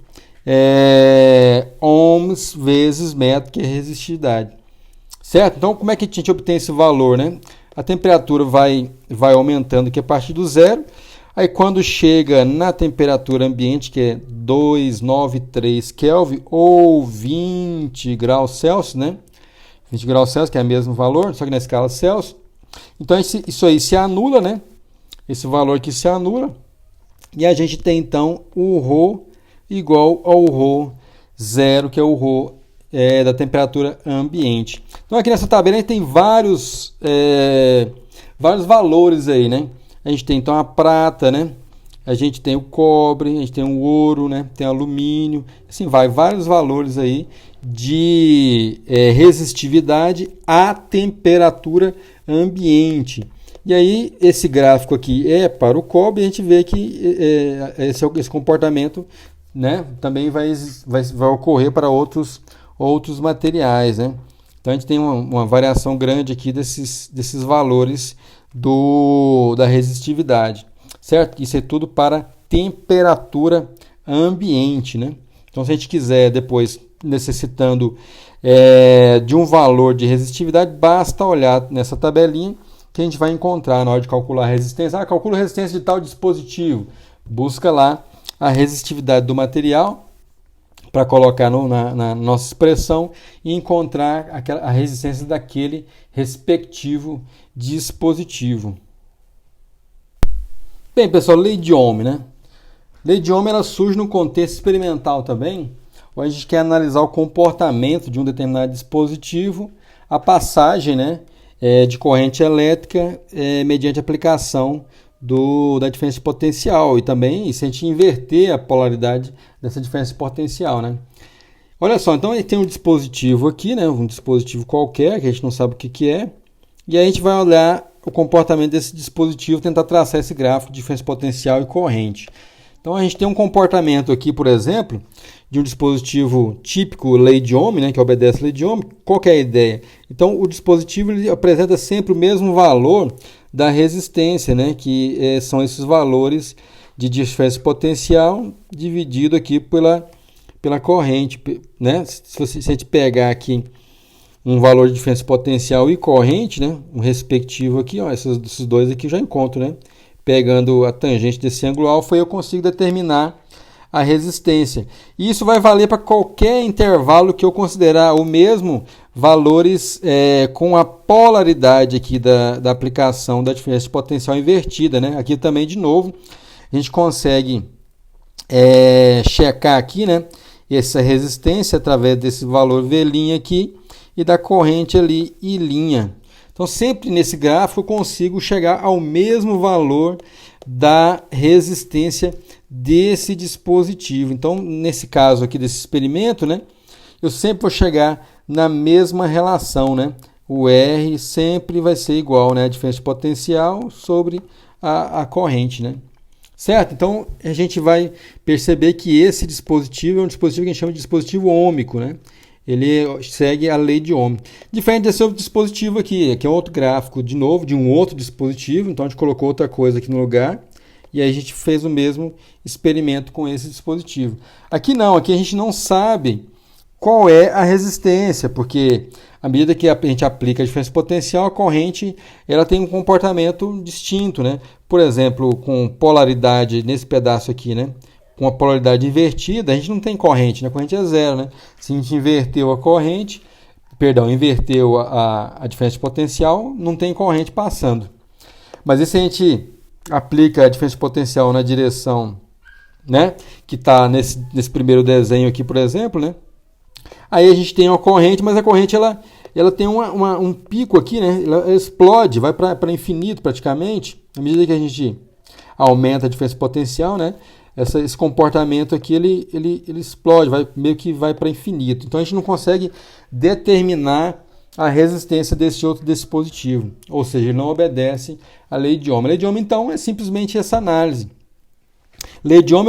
ohms vezes metro, que é a resistividade. Certo? Então, como é que a gente obtém esse valor, né? A temperatura vai aumentando aqui a partir do zero. Aí, quando chega na temperatura ambiente, que é 293 Kelvin, ou 20 graus Celsius, né? 20 graus Celsius, que é o mesmo valor, só que na escala Celsius. Então, isso aí se anula, né? Esse valor aqui se anula. E a gente tem, então, o ρ igual ao ρ0, que é o ρ da temperatura ambiente. Então aqui nessa tabela a gente tem vários valores aí, né? A gente tem então a prata, né? A gente tem o cobre, a gente tem o ouro, né? Tem o alumínio, assim vai, vários valores aí de resistividade à temperatura ambiente. E aí esse gráfico aqui é para o cobre, a gente vê que esse comportamento, né, também vai ocorrer para outros materiais, né? Então a gente tem uma variação grande aqui desses valores da resistividade, certo? Isso é tudo para temperatura ambiente, né? Então se a gente quiser depois, necessitando de um valor de resistividade, basta olhar nessa tabelinha que a gente vai encontrar na hora de calcular a resistência. Calcula a resistência de tal dispositivo, busca lá a resistividade do material para colocar na nossa expressão e encontrar a resistência daquele respectivo dispositivo. Bem, pessoal, lei de Ohm, né? Lei de Ohm ela surge no contexto experimental também, onde a gente quer analisar o comportamento de um determinado dispositivo, a passagem, né, de corrente elétrica mediante aplicação da diferença de potencial e também se a gente inverter a polaridade dessa diferença de potencial, né? Olha só, então ele tem um dispositivo aqui, né? Um dispositivo qualquer que a gente não sabe o que é, e aí a gente vai olhar o comportamento desse dispositivo, tentar traçar esse gráfico de diferença de potencial e corrente. Então a gente tem um comportamento aqui, por exemplo, de um dispositivo típico lei de Ohm, né, que obedece a lei de Ohm. Qual que é a ideia? Então o dispositivo ele apresenta sempre o mesmo valor da resistência, né, que são esses valores de diferença de potencial dividido aqui pela corrente, né? Se a gente pegar aqui um valor de diferença de potencial e corrente, né, um respectivo aqui, ó, esses dois aqui eu já encontro, né? Pegando a tangente desse ângulo alfa, eu consigo determinar a resistência. E isso vai valer para qualquer intervalo que eu considerar o mesmo valores com a polaridade aqui da aplicação da diferença de potencial invertida, né? Aqui também, de novo, a gente consegue checar aqui, né, essa resistência através desse valor V' aqui e da corrente ali I'. Então, sempre nesse gráfico eu consigo chegar ao mesmo valor da resistência desse dispositivo. Então, nesse caso aqui desse experimento, né, eu sempre vou chegar na mesma relação, né? O R sempre vai ser igual, né, a diferença de potencial sobre a corrente, né? Certo? Então, a gente vai perceber que esse dispositivo é um dispositivo que a gente chama de dispositivo ôhmico, né? Ele segue a lei de Ohm. Diferente desse outro dispositivo aqui é outro gráfico, de novo, de um outro dispositivo. Então, a gente colocou outra coisa aqui no lugar. E aí a gente fez o mesmo experimento com esse dispositivo. Aqui não, aqui a gente não sabe qual é a resistência, porque à medida que a gente aplica a diferença potencial, a corrente ela tem um comportamento distinto, né? Por exemplo, com polaridade nesse pedaço aqui, né? Com a polaridade invertida, a gente não tem corrente, né? A corrente é zero, né? Se a gente inverteu a corrente, inverteu a diferença de potencial, não tem corrente passando. Mas e se a gente aplica a diferença de potencial na direção, né, que está nesse primeiro desenho aqui, por exemplo, né? Aí a gente tem uma corrente, mas a corrente ela tem um pico aqui, né? Ela explode, vai para infinito praticamente, à medida que a gente aumenta a diferença de potencial, né? Esse comportamento aqui ele explode, meio que vai para infinito. Então a gente não consegue determinar a resistência desse outro dispositivo, ou seja, ele não obedece à lei de Ohm. A lei de Ohm, então, é simplesmente essa análise. Lei de Ohm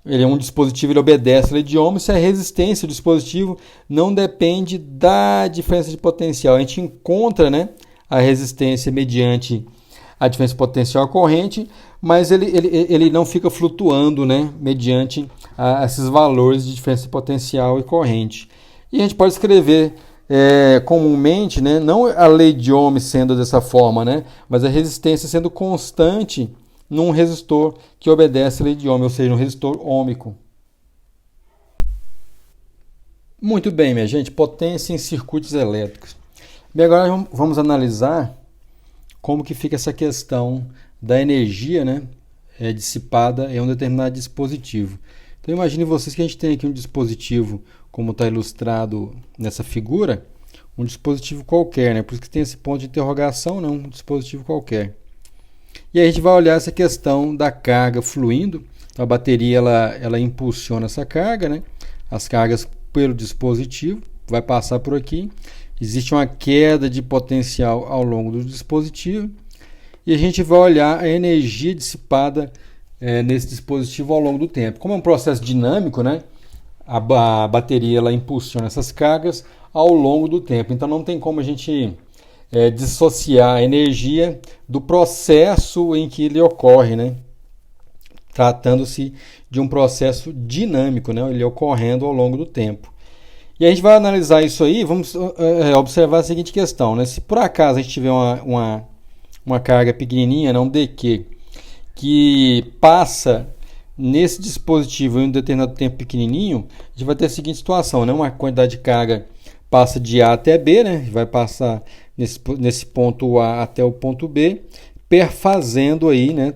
ele é um dispositivo, ele obedece a lei de Ohm se a resistência do dispositivo não depende da diferença de potencial. A gente encontra, né, a resistência mediante a diferença de potencial corrente, mas ele não fica flutuando, né, mediante esses valores de diferença de potencial e corrente. E a gente pode escrever comumente, né, não a lei de Ohm sendo dessa forma, né, mas a resistência sendo constante num resistor que obedece a lei de Ohm, ou seja, um resistor ôhmico. Muito bem, minha gente, potência em circuitos elétricos. Bem, agora vamos analisar como que fica essa questão da energia, né, dissipada em um determinado dispositivo. Então imagine vocês que a gente tem aqui um dispositivo, como está ilustrado nessa figura, um dispositivo qualquer, né? Por isso que tem esse ponto de interrogação, né? Um dispositivo qualquer. E aí a gente vai olhar essa questão da carga fluindo. Então a bateria ela impulsiona essa carga, né? As cargas pelo dispositivo, vai passar por aqui. Existe uma queda de potencial ao longo do dispositivo. E a gente vai olhar a energia dissipada nesse dispositivo ao longo do tempo. Como é um processo dinâmico, né? A bateria ela impulsiona essas cargas ao longo do tempo. Então não tem como a gente dissociar a energia do processo em que ele ocorre, né? Tratando-se de um processo dinâmico, né? Ele ocorrendo ao longo do tempo. E a gente vai analisar isso aí, vamos observar a seguinte questão, né? Se por acaso a gente tiver uma carga pequenininha, né? Um dq, que passa nesse dispositivo em um determinado tempo pequenininho, a gente vai ter a seguinte situação, né? Uma quantidade de carga passa de A até B, né? Vai passar nesse ponto A até o ponto B, perfazendo aí, né?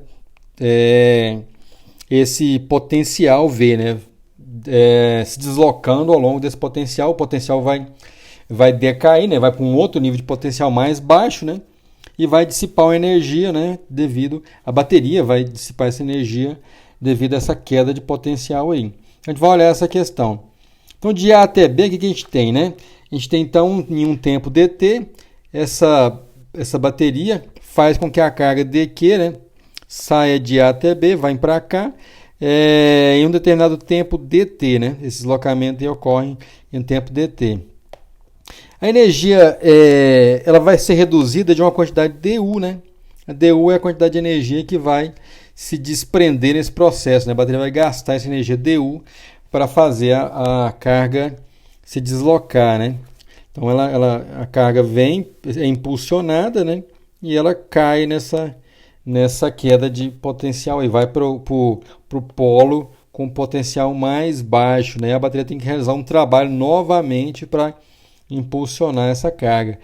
Esse potencial V, né? Se deslocando ao longo desse potencial, o potencial vai decair, né? Vai para um outro nível de potencial mais baixo, né? e vai dissipar a energia, né, a bateria vai dissipar essa energia devido a essa queda de potencial aí. A gente vai olhar essa questão. Então, de A até B, o que a gente tem, né? A gente tem, então, em um tempo dt, essa bateria faz com que a carga dQ, né, saia de A até B, vai para cá, em um determinado tempo dt, né? Esses deslocamentos ocorrem em tempo dt. A energia ela vai ser reduzida de uma quantidade du, né? A du é a quantidade de energia que vai se desprender nesse processo, né? A bateria vai gastar essa energia du para fazer a carga se deslocar, né? Então a carga vem, é impulsionada, né? E ela cai nessa queda de potencial e vai para o polo com potencial mais baixo, né? A bateria tem que realizar um trabalho novamente para impulsionar essa carga.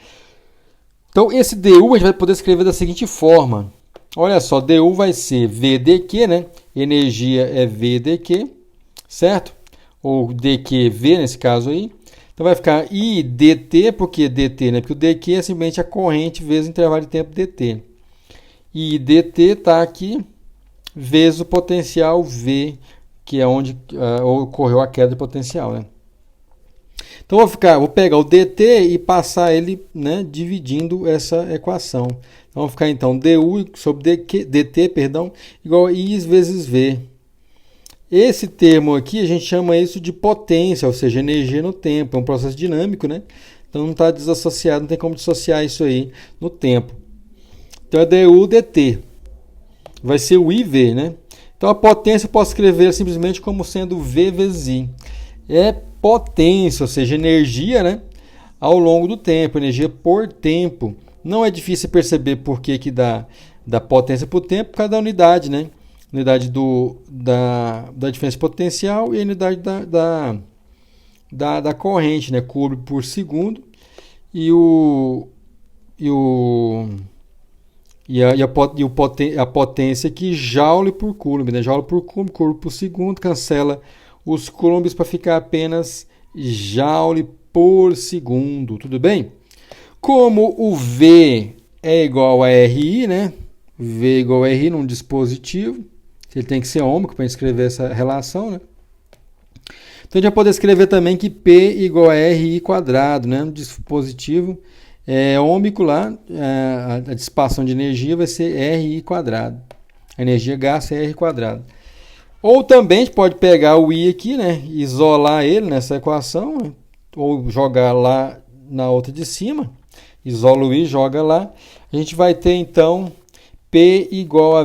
Então esse du a gente vai poder escrever da seguinte forma. Olha só, du vai ser V dQ, né? Energia é V dQ, certo? Ou dQV nesse caso aí. Então vai ficar I dt, por que dt, né? Porque o dQ é simplesmente a corrente vezes o intervalo de tempo dt. I dt está aqui, vezes o potencial V, que é onde ocorreu a queda de potencial, né? Então vou pegar o dt e passar ele, né, dividindo essa equação. Então vai ficar então du sobre dt, perdão, igual a I vezes V. Esse termo aqui a gente chama isso de potência, ou seja, energia no tempo. É um processo dinâmico, né? Então não está desassociado, não tem como dissociar isso aí no tempo. Então é du dt. Vai ser o IV, né? Então a potência eu posso escrever simplesmente como sendo V vezes I. É potência, ou seja, energia, né, ao longo do tempo, energia por tempo. Não é difícil perceber por que dá potência por tempo, por causa da unidade, né? Unidade da diferença potencial e a unidade da corrente, né? Coulomb por segundo e a potência aqui, Joule por Coulomb, né? Joule por Coulomb, Coulomb por segundo, cancela os coulombs para ficar apenas Joule por segundo, tudo bem? Como o V é igual a RI, né? V é igual a RI num dispositivo, ele tem que ser ômico para escrever essa relação, né? Então a gente vai poder escrever também que P igual a RI quadrado, né? No dispositivo ômico lá, a dissipação de energia vai ser RI quadrado. A energia gasta é R quadrado. Ou também a gente pode pegar o I aqui, né? Isolar ele nessa equação, né? Ou jogar lá na outra de cima. Isola o I, joga lá. A gente vai ter então P igual a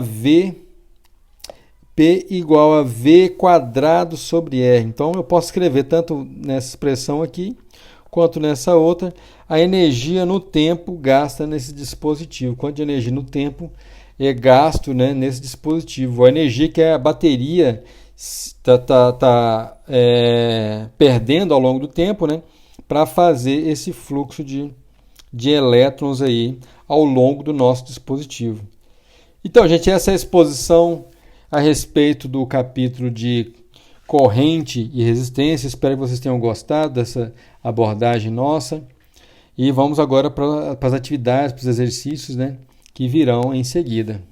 V quadrado sobre R. Então eu posso escrever tanto nessa expressão aqui quanto nessa outra a energia no tempo gasta nesse dispositivo. Quanto de energia no tempo é gasto, né, nesse dispositivo. A energia que a bateria está perdendo ao longo do tempo, né, para fazer esse fluxo de elétrons aí ao longo do nosso dispositivo. Então, gente, essa é a exposição a respeito do capítulo de corrente e resistência. Espero que vocês tenham gostado dessa abordagem nossa. E vamos agora para as atividades, para os exercícios, né, que virão em seguida.